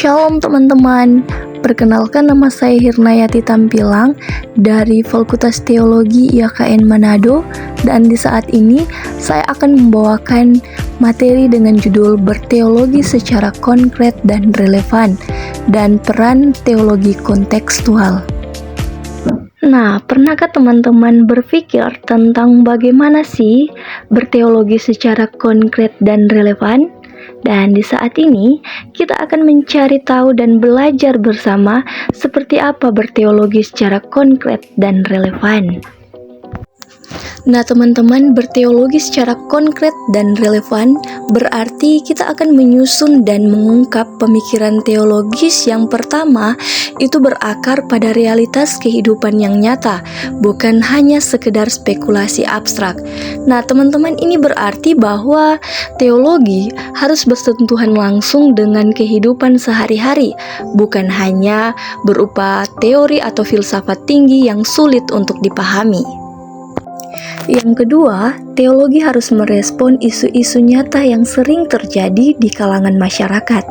Shalom teman-teman, perkenalkan nama saya Hirnayati Tampilang dari Fakultas Teologi IAKN Manado, dan di saat ini saya akan membawakan materi dengan judul Berteologi secara konkret dan relevan dan peran teologi kontekstual. Nah, pernahkah teman-teman berpikir tentang bagaimana sih berteologi secara konkret dan relevan? Dan di saat ini, kita akan mencari tahu dan belajar bersama seperti apa berteologi secara konkret dan relevan. Nah teman-teman, berteologi secara konkret dan relevan berarti kita akan menyusun dan mengungkap pemikiran teologis yang pertama itu berakar pada realitas kehidupan yang nyata, bukan hanya sekedar spekulasi abstrak. Nah teman-teman, ini berarti bahwa teologi harus bersentuhan langsung dengan kehidupan sehari-hari, bukan hanya berupa teori atau filsafat tinggi yang sulit untuk dipahami. Yang kedua, teologi harus merespon isu-isu nyata yang sering terjadi di kalangan masyarakat.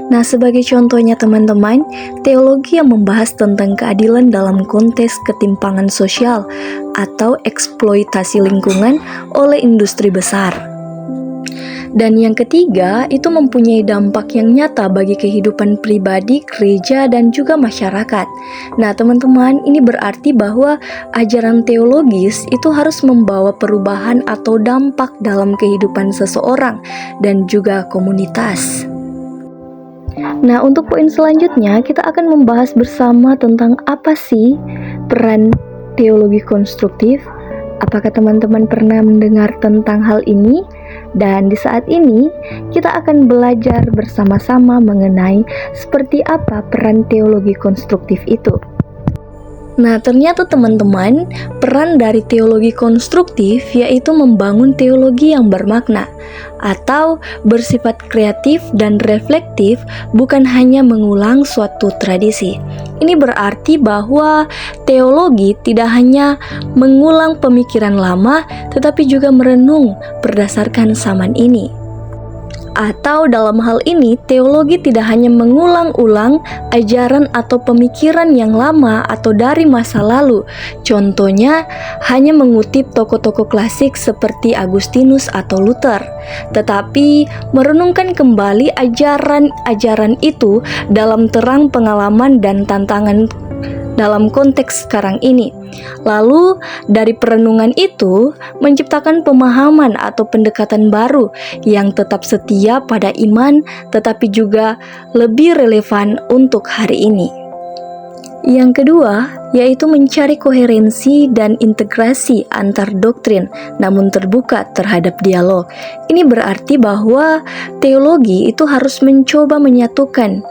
Nah, sebagai contohnya teman-teman, teologi yang membahas tentang keadilan dalam konteks ketimpangan sosial atau eksploitasi lingkungan oleh industri besar. Dan yang ketiga, itu mempunyai dampak yang nyata bagi kehidupan pribadi, gereja, dan juga masyarakat. Nah teman-teman, ini berarti bahwa ajaran teologis itu harus membawa perubahan atau dampak dalam kehidupan seseorang dan juga komunitas. Nah, untuk poin selanjutnya, kita akan membahas bersama tentang apa sih peran teologi konstruktif. Apakah teman-teman pernah mendengar tentang hal ini? Dan di saat ini, kita akan belajar bersama-sama mengenai seperti apa peran teologi konstruktif itu. Nah, ternyata teman-teman, peran dari teologi konstruktif yaitu membangun teologi yang bermakna atau bersifat kreatif dan reflektif, bukan hanya mengulang suatu tradisi. Ini berarti bahwa teologi tidak hanya mengulang pemikiran lama, tetapi juga merenung berdasarkan zaman ini. Atau dalam hal ini, teologi tidak hanya mengulang-ulang ajaran atau pemikiran yang lama atau dari masa lalu. Contohnya, hanya mengutip tokoh-tokoh klasik seperti Agustinus atau Luther, tetapi merenungkan kembali ajaran-ajaran itu dalam terang pengalaman dan tantangan dalam konteks sekarang ini. Lalu dari perenungan itu menciptakan pemahaman atau pendekatan baru yang tetap setia pada iman, tetapi juga lebih relevan untuk hari ini. Yang kedua, yaitu mencari koherensi dan integrasi antar doktrin, namun terbuka terhadap dialog. Ini berarti bahwa teologi itu harus mencoba menyatukan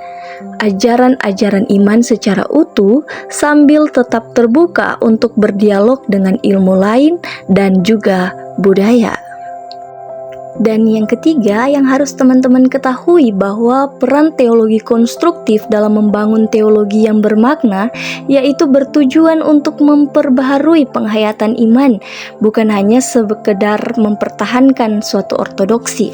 ajaran-ajaran iman secara utuh sambil tetap terbuka untuk berdialog dengan ilmu lain dan juga budaya. Dan yang ketiga yang harus teman-teman ketahui bahwa peran teologi konstruktif dalam membangun teologi yang bermakna yaitu bertujuan untuk memperbaharui penghayatan iman, bukan hanya sekedar mempertahankan suatu ortodoksi.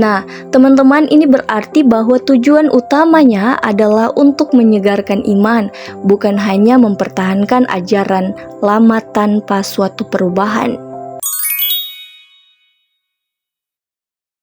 Nah, teman-teman, ini berarti bahwa tujuan utamanya adalah untuk menyegarkan iman, bukan hanya mempertahankan ajaran lama tanpa suatu perubahan.